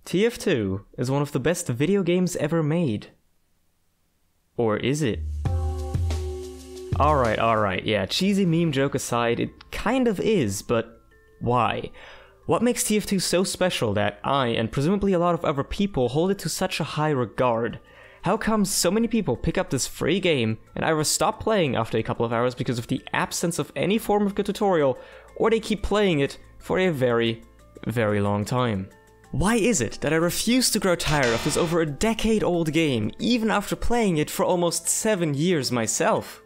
TF2 is one of the best video games ever made. Or is it? Alright, yeah, cheesy meme joke aside, it kind of is, but why? What makes TF2 so special that I, and presumably a lot of other people, hold it to such a high regard? How come so many people pick up this free game and either stop playing after a couple of hours because of the absence of any form of good tutorial, or they keep playing it for a very, very long time? Why is it that I refuse to grow tired of this over a decade-old game, even after playing it for almost 7 years myself?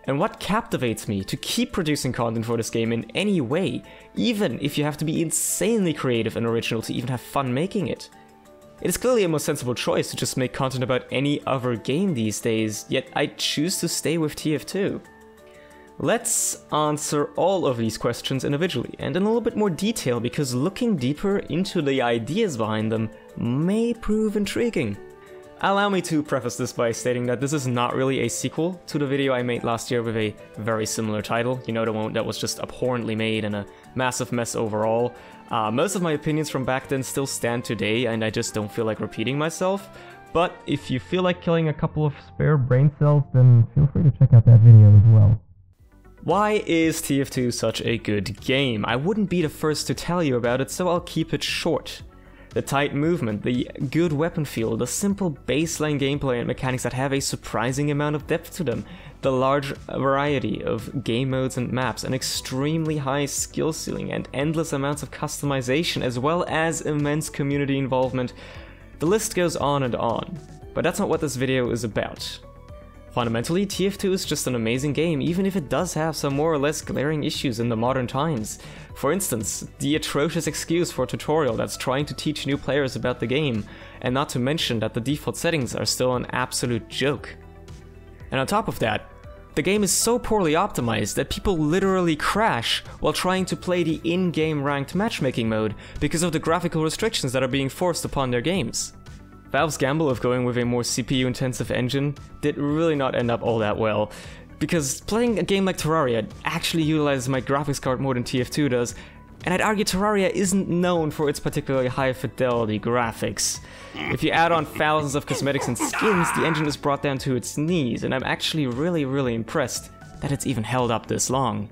And what captivates me to keep producing content for this game in any way, even if you have to be insanely creative and original to even have fun making it? It is clearly a more sensible choice to just make content about any other game these days, yet I choose to stay with TF2. Let's answer all of these questions individually and in a little bit more detail, because looking deeper into the ideas behind them may prove intriguing. Allow me to preface this by stating that this is not really a sequel to the video I made last year with a very similar title, you know, the one that was just abhorrently made and a massive mess overall. Most of my opinions from back then still stand today, and I just don't feel like repeating myself. But if you feel like killing a couple of spare brain cells, then feel free to check out that video as well. Why is TF2 such a good game? I wouldn't be the first to tell you about it, so I'll keep it short. The tight movement, the good weapon feel, the simple baseline gameplay and mechanics that have a surprising amount of depth to them, the large variety of game modes and maps, an extremely high skill ceiling and endless amounts of customization, as well as immense community involvement. The list goes on and on, but that's not what this video is about. Fundamentally, TF2 is just an amazing game, even if it does have some more or less glaring issues in the modern times. For instance, the atrocious excuse for a tutorial that's trying to teach new players about the game, and not to mention that the default settings are still an absolute joke. And on top of that, the game is so poorly optimized that people literally crash while trying to play the in-game ranked matchmaking mode because of the graphical restrictions that are being forced upon their games. Valve's gamble of going with a more CPU-intensive engine did really not end up all that well, because playing a game like Terraria actually utilizes my graphics card more than TF2 does, and I'd argue Terraria isn't known for its particularly high-fidelity graphics. If you add on thousands of cosmetics and skins, the engine is brought down to its knees, and I'm actually really impressed that it's even held up this long.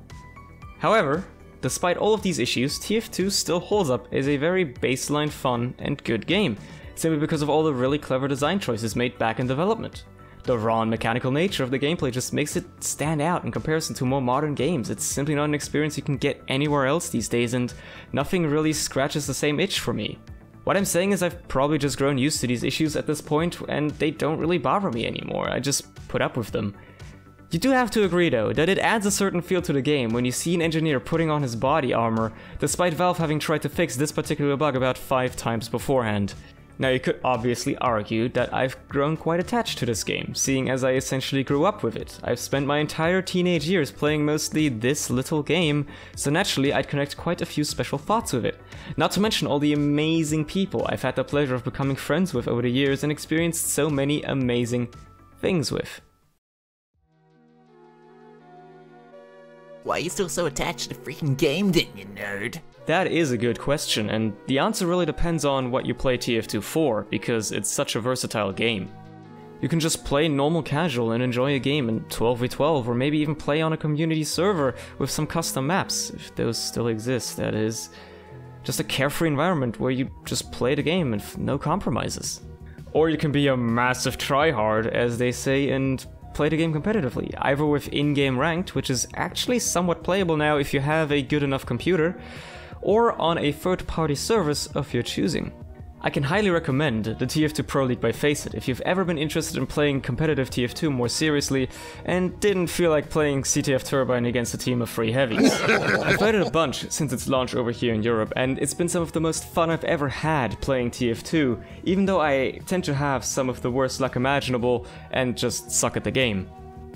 However, despite all of these issues, TF2 still holds up as a very baseline fun and good game, simply because of all the really clever design choices made back in development. The raw and mechanical nature of the gameplay just makes it stand out in comparison to more modern games. It's simply not an experience you can get anywhere else these days, and nothing really scratches the same itch for me. What I'm saying is I've probably just grown used to these issues at this point, and they don't really bother me anymore. I just put up with them. You do have to agree though, that it adds a certain feel to the game when you see an engineer putting on his body armor, despite Valve having tried to fix this particular bug about 5 times beforehand. Now, you could obviously argue that I've grown quite attached to this game, seeing as I essentially grew up with it. I've spent my entire teenage years playing mostly this little game, so naturally I'd connect quite a few special thoughts with it. Not to mention all the amazing people I've had the pleasure of becoming friends with over the years and experienced so many amazing things with. Why are you still so attached to the freaking game then, you nerd? That is a good question, and the answer really depends on what you play TF2 for, because it's such a versatile game. You can just play normal casual and enjoy a game in 12v12, or maybe even play on a community server with some custom maps, if those still exist, that is. Just a carefree environment where you just play the game with no compromises. Or you can be a massive tryhard, as they say, and play the game competitively, either with in-game ranked, which is actually somewhat playable now if you have a good enough computer, or on a third-party service of your choosing. I can highly recommend the TF2 Pro League by FACEIT if you've ever been interested in playing competitive TF2 more seriously and didn't feel like playing CTF Turbine against a team of free heavies. I've played it a bunch since its launch over here in Europe, and it's been some of the most fun I've ever had playing TF2, even though I tend to have some of the worst luck imaginable and just suck at the game.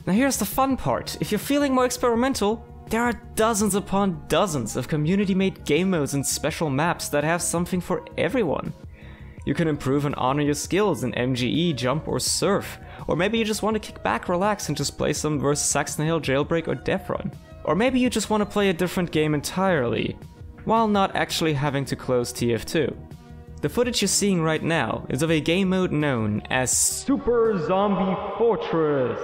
Now here's the fun part. If you're feeling more experimental, there are dozens upon dozens of community-made game modes and special maps that have something for everyone. You can improve and honor your skills in MGE, Jump, or Surf. Or maybe you just want to kick back, relax, and just play some Versus Saxon Hill, Jailbreak, or Death Run. Or maybe you just want to play a different game entirely, while not actually having to close TF2. The footage you're seeing right now is of a game mode known as Super Zombie Fortress.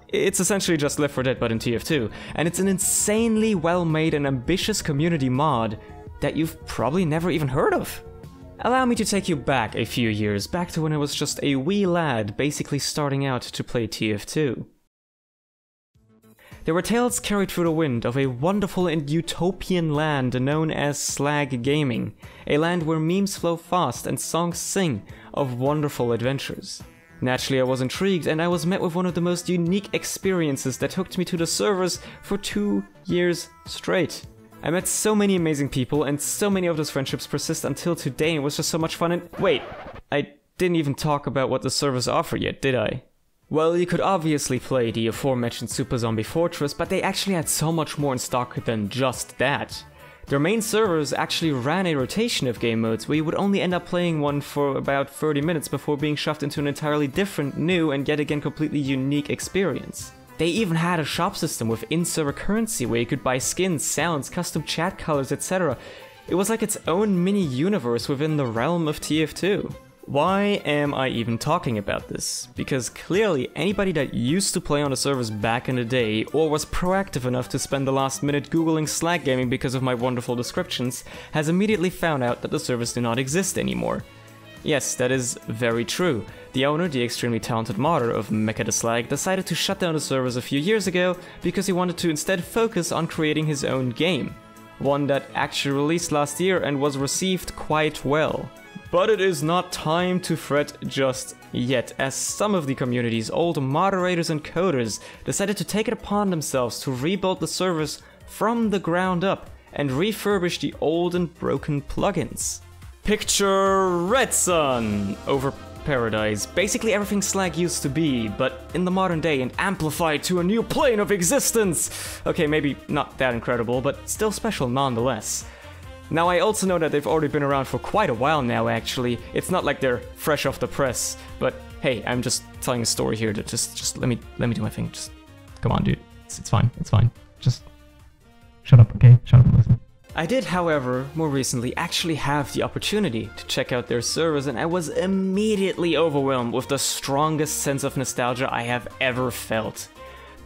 It's essentially just Left 4 Dead but in TF2, and it's an insanely well-made and ambitious community mod that you've probably never even heard of. Allow me to take you back a few years, back to when I was just a wee lad basically starting out to play TF2. There were tales carried through the wind of a wonderful and utopian land known as Slag Gaming, a land where memes flow fast and songs sing of wonderful adventures. Naturally, I was intrigued, and I was met with one of the most unique experiences that hooked me to the servers for 2 years straight. I met so many amazing people, and so many of those friendships persist until today, and it was just so much fun. And wait, I didn't even talk about what the servers offer yet, did I? Well, you could obviously play the aforementioned Super Zombie Fortress, but they actually had so much more in stock than just that. Their main servers actually ran a rotation of game modes where you would only end up playing one for about 30 minutes before being shoved into an entirely different, new, and yet again completely unique experience. They even had a shop system with in-server currency where you could buy skins, sounds, custom chat colors, etc. It was like its own mini-universe within the realm of TF2. Why am I even talking about this? Because clearly anybody that used to play on the servers back in the day, or was proactive enough to spend the last minute googling Slag Gaming because of my wonderful descriptions, has immediately found out that the servers do not exist anymore. Yes, that is very true. The owner, the extremely talented modder of Mecha the Slag, decided to shut down the servers a few years ago because he wanted to instead focus on creating his own game. One that actually released last year and was received quite well. But it is not time to fret just yet, as some of the community's old moderators and coders decided to take it upon themselves to rebuild the servers from the ground up and refurbish the old and broken plugins. Picture Red Sun over Paradise, basically everything Slag used to be, but in the modern day and amplified to a new plane of existence! Okay, maybe not that incredible, but still special nonetheless. Now, I also know that they've already been around for quite a while now, actually. It's not like they're fresh off the press, but hey, I'm just telling a story here to just let me do my thing. Just come on, dude. It's fine. Just shut up, okay? Shut up and listen. I did, however, more recently actually have the opportunity to check out their servers, and I was immediately overwhelmed with the strongest sense of nostalgia I have ever felt.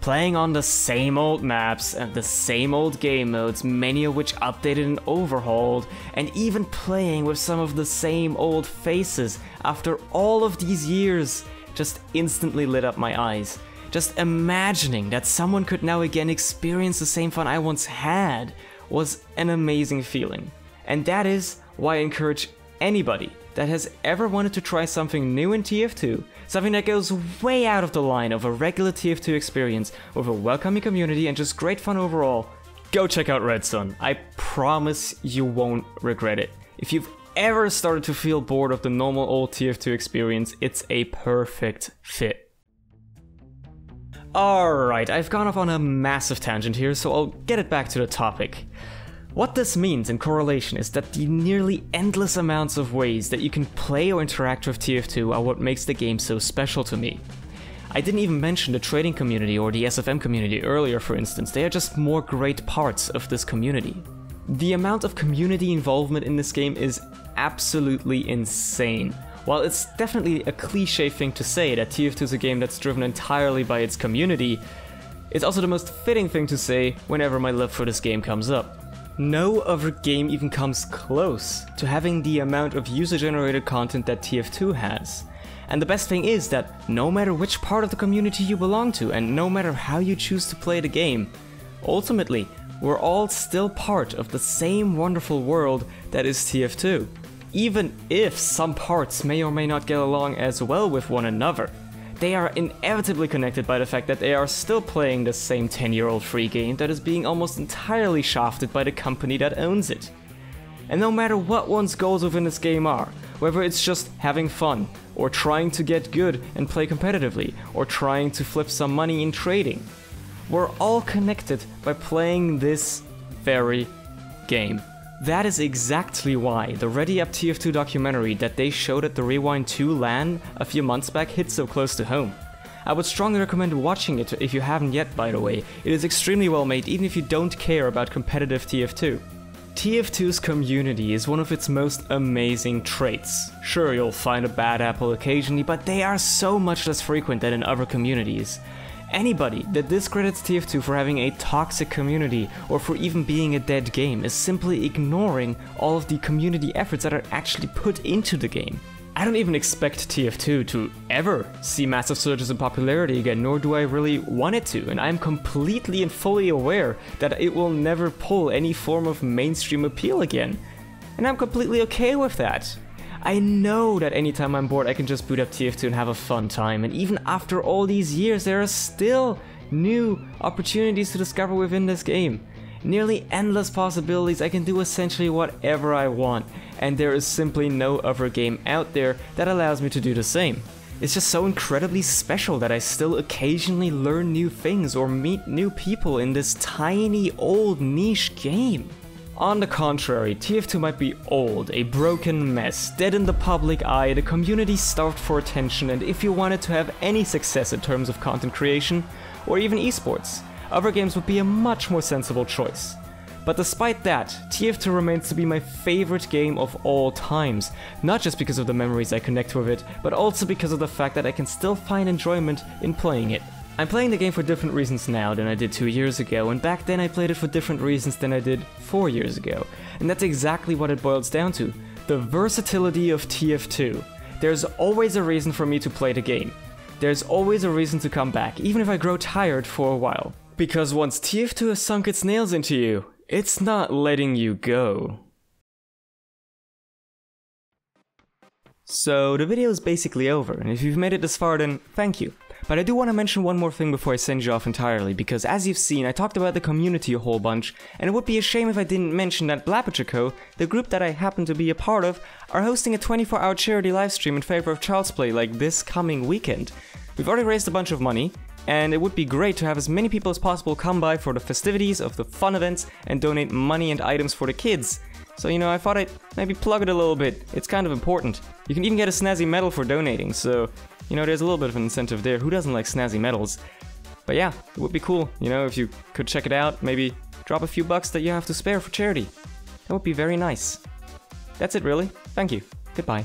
Playing on the same old maps and the same old game modes, many of which updated and overhauled, and even playing with some of the same old faces after all of these years just instantly lit up my eyes. Just imagining that someone could now again experience the same fun I once had was an amazing feeling. And that is why I encourage anybody that has ever wanted to try something new in TF2, something that goes way out of the line of a regular TF2 experience with a welcoming community and just great fun overall, go check out Red Sun. I promise you won't regret it. If you've ever started to feel bored of the normal old TF2 experience, it's a perfect fit. Alright, I've gone off on a massive tangent here, so I'll get it back to the topic. What this means in correlation is that the nearly endless amounts of ways that you can play or interact with TF2 are what makes the game so special to me. I didn't even mention the trading community or the SFM community earlier, for instance. They are just more great parts of this community. The amount of community involvement in this game is absolutely insane. While it's definitely a cliche thing to say that TF2 is a game that's driven entirely by its community, it's also the most fitting thing to say whenever my love for this game comes up. No other game even comes close to having the amount of user-generated content that TF2 has. And the best thing is that no matter which part of the community you belong to, and no matter how you choose to play the game, ultimately, we're all still part of the same wonderful world that is TF2. Even if some parts may or may not get along as well with one another, they are inevitably connected by the fact that they are still playing the same 10-year-old free game that is being almost entirely shafted by the company that owns it. And no matter what one's goals within this game are, whether it's just having fun, or trying to get good and play competitively, or trying to flip some money in trading, we're all connected by playing this very game. That is exactly why the Ready Up TF2 documentary that they showed at the Rewind 2 LAN a few months back hit so close to home. I would strongly recommend watching it if you haven't yet, by the way. It is extremely well made even if you don't care about competitive TF2. TF2's community is one of its most amazing traits. Sure, you'll find a bad apple occasionally, but they are so much less frequent than in other communities. Anybody that discredits TF2 for having a toxic community or for even being a dead game is simply ignoring all of the community efforts that are actually put into the game. I don't even expect TF2 to ever see massive surges in popularity again, nor do I really want it to, and I'm completely and fully aware that it will never pull any form of mainstream appeal again. And I'm completely okay with that. I know that anytime I'm bored I can just boot up TF2 and have a fun time, and even after all these years there are still new opportunities to discover within this game. Nearly endless possibilities. I can do essentially whatever I want, and there is simply no other game out there that allows me to do the same. It's just so incredibly special that I still occasionally learn new things or meet new people in this tiny old niche game. On the contrary, TF2 might be old, a broken mess, dead in the public eye, the community starved for attention, and if you wanted to have any success in terms of content creation, or even esports, other games would be a much more sensible choice. But despite that, TF2 remains to be my favorite game of all times, not just because of the memories I connect with it, but also because of the fact that I can still find enjoyment in playing it. I'm playing the game for different reasons now than I did 2 years ago, and back then I played it for different reasons than I did 4 years ago. And that's exactly what it boils down to: the versatility of TF2. There's always a reason for me to play the game. There's always a reason to come back, even if I grow tired for a while. Because once TF2 has sunk its nails into you, it's not letting you go. So the video is basically over, and if you've made it this far then thank you. But I do want to mention one more thing before I send you off entirely, because as you've seen I talked about the community a whole bunch, and it would be a shame if I didn't mention that Blapperchico, the group that I happen to be a part of, are hosting a 24-hour charity livestream in favor of Child's Play like this coming weekend. We've already raised a bunch of money, and it would be great to have as many people as possible come by for the festivities of the fun events and donate money and items for the kids. So, you know, I thought I'd maybe plug it a little bit. It's kind of important. You can even get a snazzy medal for donating, so, you know, there's a little bit of an incentive there. Who doesn't like snazzy medals? But yeah, it would be cool, you know, if you could check it out, maybe drop a few bucks that you have to spare for charity. That would be very nice. That's it really. Thank you. Goodbye.